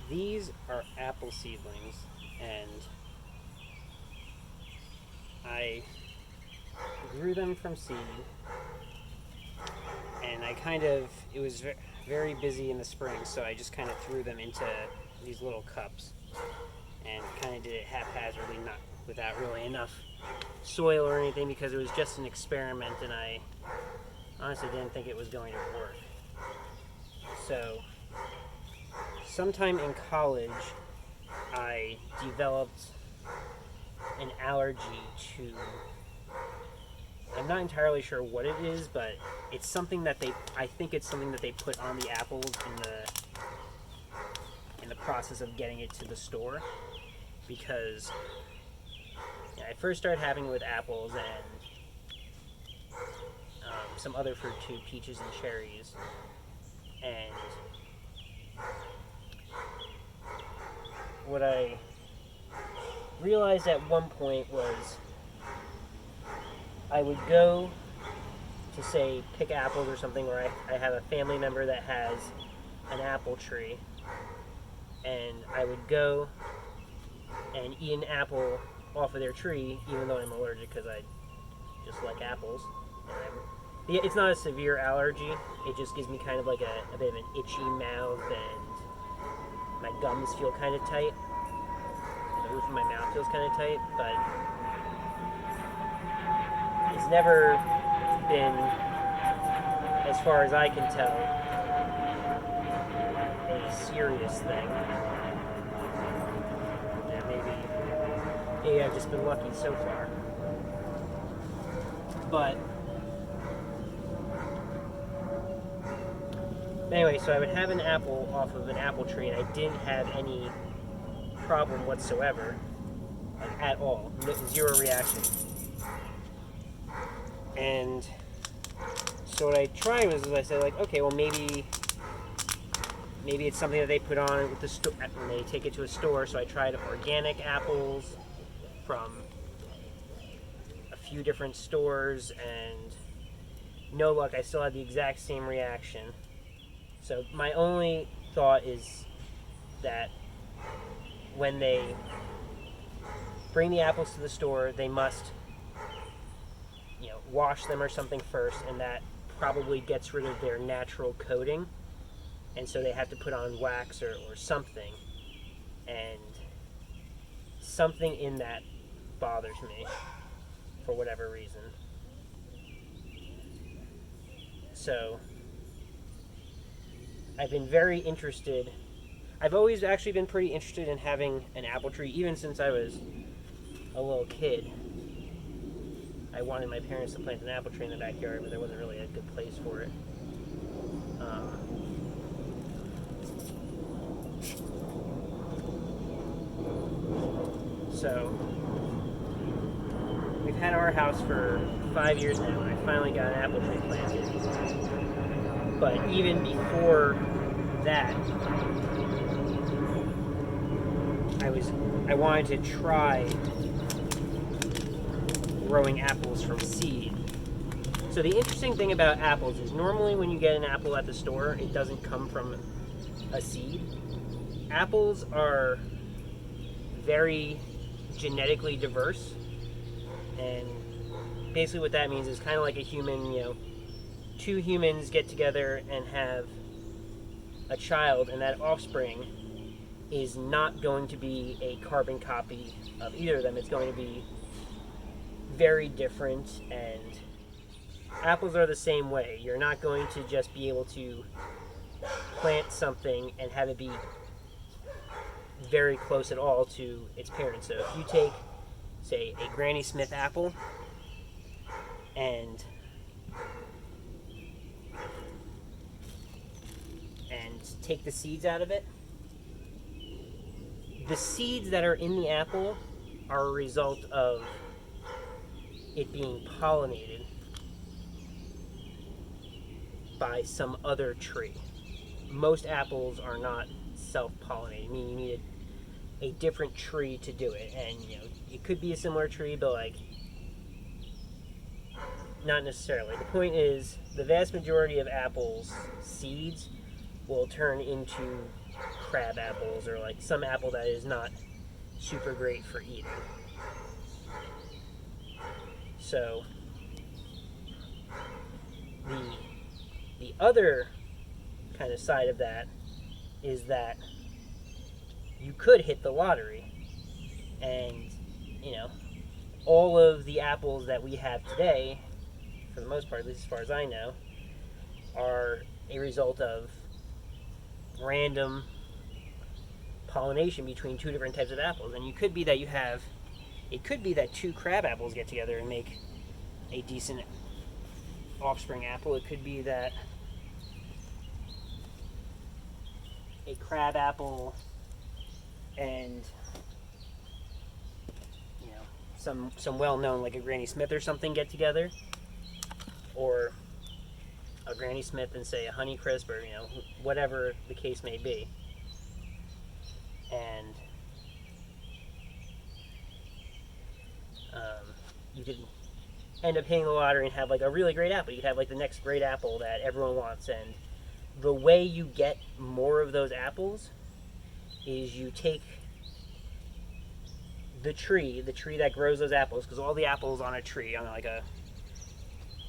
These are apple seedlings, and I grew them from seed, and it was very busy in the spring, so I just kind of threw them into these little cups and kind of did it haphazardly, not without really enough soil or anything, because it was just an experiment, and I honestly didn't think it was going to work. So, sometime in college, I developed an allergy to. I'm not entirely sure what it is, but it's something that I think it's something that they put on the apples in the process of getting it to the store, because I first started having it with apples and some other fruit too, peaches and cherries, and what I realized at one point was I would go to, say, pick apples or something, where I have a family member that has an apple tree, and I would go and eat an apple off of their tree, even though I'm allergic because I just like apples. It's not a severe allergy, it just gives me kind of like a bit of an itchy mouth, and my gums feel kind of tight. The roof of my mouth feels kind of tight, but it's never been, as far as I can tell, a serious thing. Yeah, maybe I've just been lucky so far. But anyway, so I would have an apple off of an apple tree, and I didn't have any problem whatsoever, like at all, zero reaction. And so what I tried was, I said, like, okay, well, maybe it's something that they put on with the when they take it to a store. So I tried organic apples from a few different stores, and no luck. I still had the exact same reaction. So my only thought is that when they bring the apples to the store, they must, wash them or something first, and that probably gets rid of their natural coating, and so they have to put on wax or something, and something in that bothers me for whatever reason. So I've been very interested. I've always actually been pretty interested in having an apple tree, even since I was a little kid. I wanted my parents to plant an apple tree in the backyard, but there wasn't really a good place for it. So we've had our house for 5 years now, and I finally got an apple tree planted. But even before that, I wanted to try growing apples from seed. So the interesting thing about apples is, normally when you get an apple at the store, it doesn't come from a seed. Apples are very genetically diverse, and basically what that means is kind of like a human. Two humans get together and have a child, and that offspring is not going to be a carbon copy of either of them. It's going to be very different, and apples are the same way. You're not going to just be able to plant something and have it be very close at all to its parent. So if you take, say, a Granny Smith apple and take the seeds out of it, the seeds that are in the apple are a result of it being pollinated by some other tree. Most apples are not self-pollinated, meaning you need a different tree to do it. And it could be a similar tree, but not necessarily. The point is, the vast majority of apples' seeds will turn into crab apples or like some apple that is not super great for eating. So the other kind of side of that is that you could hit the lottery, and all of the apples that we have today, for the most part, at least as far as I know, are a result of random pollination between two different types of apples. And it could be that two crab apples get together and make a decent offspring apple. It could be that a crab apple and some well-known, like a Granny Smith or something, get together, or a Granny Smith and say a Honeycrisp, or whatever the case may be, and you could end up hitting the lottery and have like a really great apple. You could have like the next great apple that everyone wants, and the way you get more of those apples is you take the tree that grows those apples, because all the apples on a tree,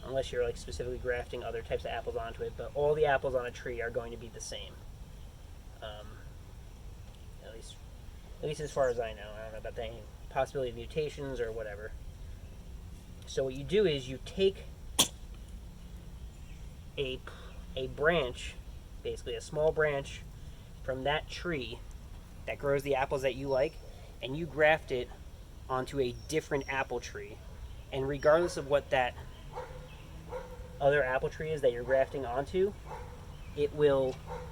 unless you're like specifically grafting other types of apples onto it, but all the apples on a tree are going to be the same. At least as far as I know. I don't know about the possibility of mutations or whatever. So what you do is you take a branch, basically a small branch from that tree that grows the apples that you like, and you graft it onto a different apple tree. And regardless of what that other apple tree is that you're grafting onto,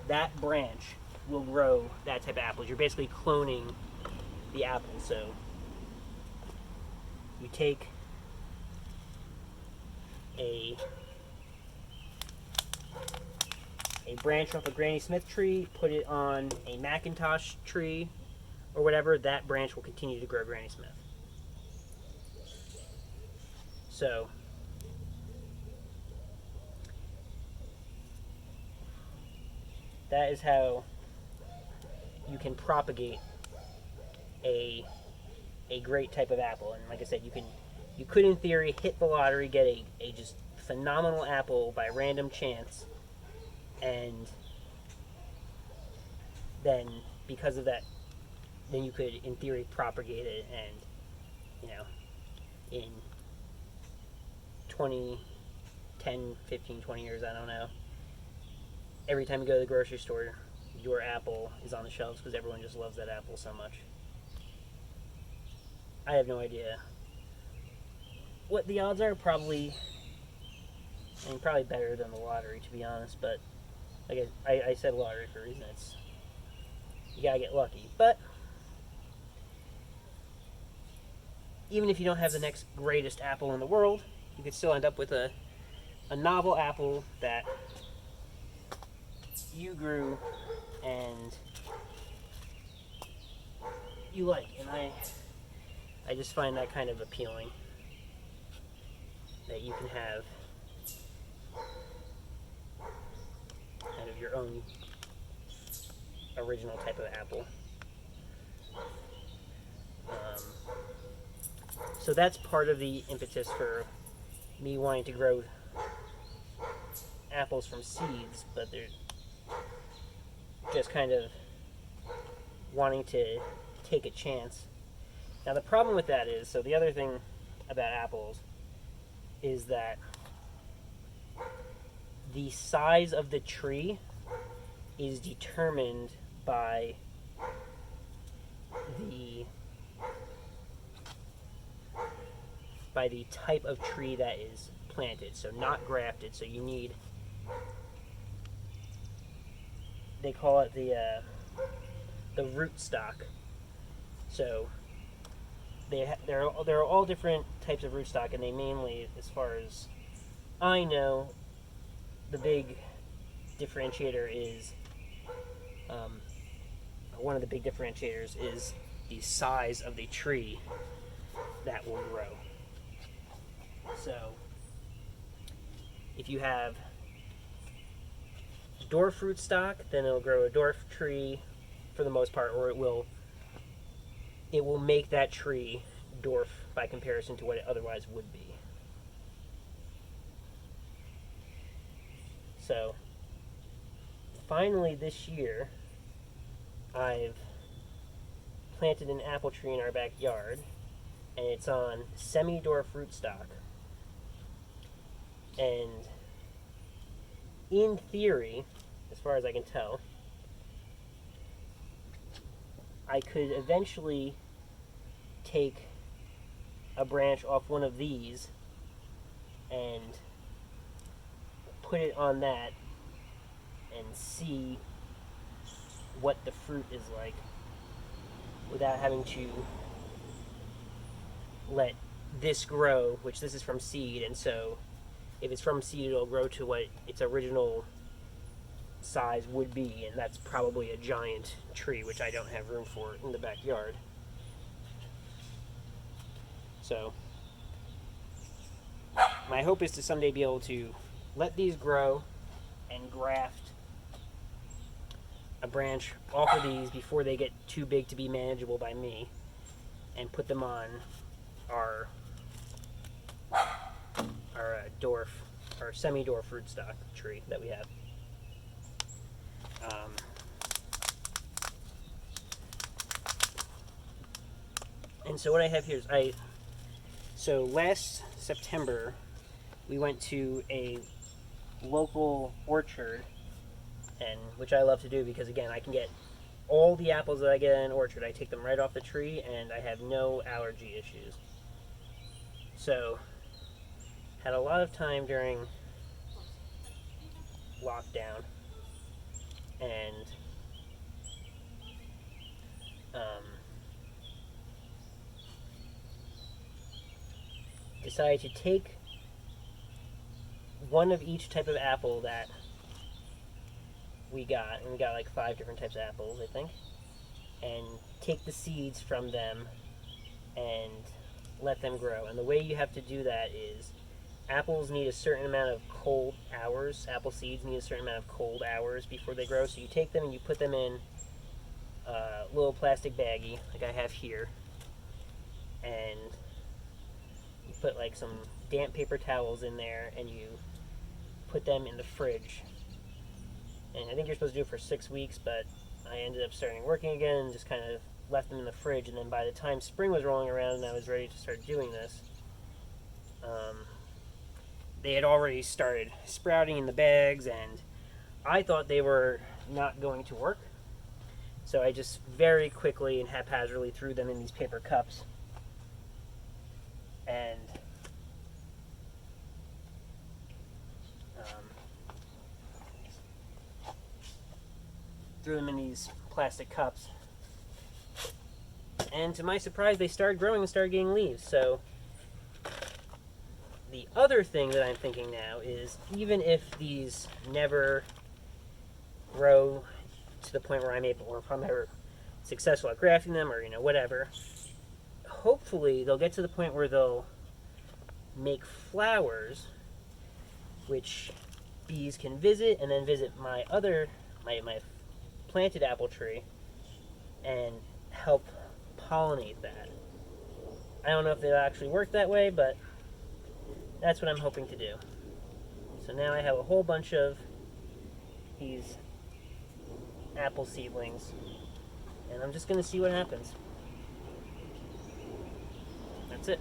that branch will grow that type of apples. You're basically cloning the apple. So you take a branch off a Granny Smith tree, put it on a Macintosh tree or whatever, that branch will continue to grow Granny Smith. So that is how you can propagate a great type of apple. And like I said, you could in theory hit the lottery, get a just phenomenal apple by random chance, and then because of that, then you could in theory propagate it, and in 10, 15, 20 years, I don't know, every time you go to the grocery store, your apple is on the shelves because everyone just loves that apple so much. I have no idea what the odds are. Probably better than the lottery, to be honest, but like I said lottery for a reason. You gotta get lucky. But even if you don't have the next greatest apple in the world, you could still end up with a novel apple that you grew and you like. And I just find that kind of appealing, that you can have kind of your own original type of apple. So that's part of the impetus for me wanting to grow apples from seeds, but they're just kind of wanting to take a chance. Now the problem with that is, so the other thing about apples is that the size of the tree is determined by the type of tree that is planted, so not grafted. So you need, they call it the root stock. So there are all different types of rootstock, and they mainly, as far as I know, the big differentiator is one of the big differentiators is the size of the tree that will grow. So if you have dwarf rootstock, then it'll grow a dwarf tree. for the most part, or it will make that tree dwarf by comparison to what it otherwise would be. So finally this year I've planted an apple tree in our backyard, and it's on semi-dwarf rootstock. And in theory, as far as I can tell, I could eventually take a branch off one of these and put it on that and see what the fruit is like without having to let this grow, which this is from seed, and so if it's from seed it'll grow to what its original size would be, and that's probably a giant tree, which I don't have room for in the backyard. So my hope is to someday be able to let these grow and graft a branch off of these before they get too big to be manageable by me, and put them on our dwarf, our semi-dwarf rootstock tree that we have. And so what I have here is so last September we went to a local orchard, and which I love to do because again I can get all the apples that I get in an orchard, I take them right off the tree and I have no allergy issues. So had a lot of time during lockdown, and decided to take one of each type of apple that we got, and we got like 5 different types of apples, I think, and take the seeds from them and let them grow. And the way you have to do that is apples need a certain amount of cold hours. Apple seeds need a certain amount of cold hours before they grow. So you take them and you put them in a little plastic baggie, like I have here, and you put like some damp paper towels in there, and you put them in the fridge. And I think you're supposed to do it for 6 weeks, but I ended up starting working again and just kind of left them in the fridge. And then by the time spring was rolling around and I was ready to start doing this, they had already started sprouting in the bags, and I thought they were not going to work. So I just very quickly and haphazardly threw them in these paper cups, and threw them in these plastic cups. And to my surprise, they started growing and started getting leaves. So the other thing that I'm thinking now is, even if these never grow to the point where I'm able, or if I'm ever successful at grafting them, or whatever, hopefully they'll get to the point where they'll make flowers, which bees can visit, and then visit my planted apple tree and help pollinate that. I don't know if it'll actually work that way, but that's what I'm hoping to do. So now I have a whole bunch of these apple seedlings, and I'm just going to see what happens. That's it.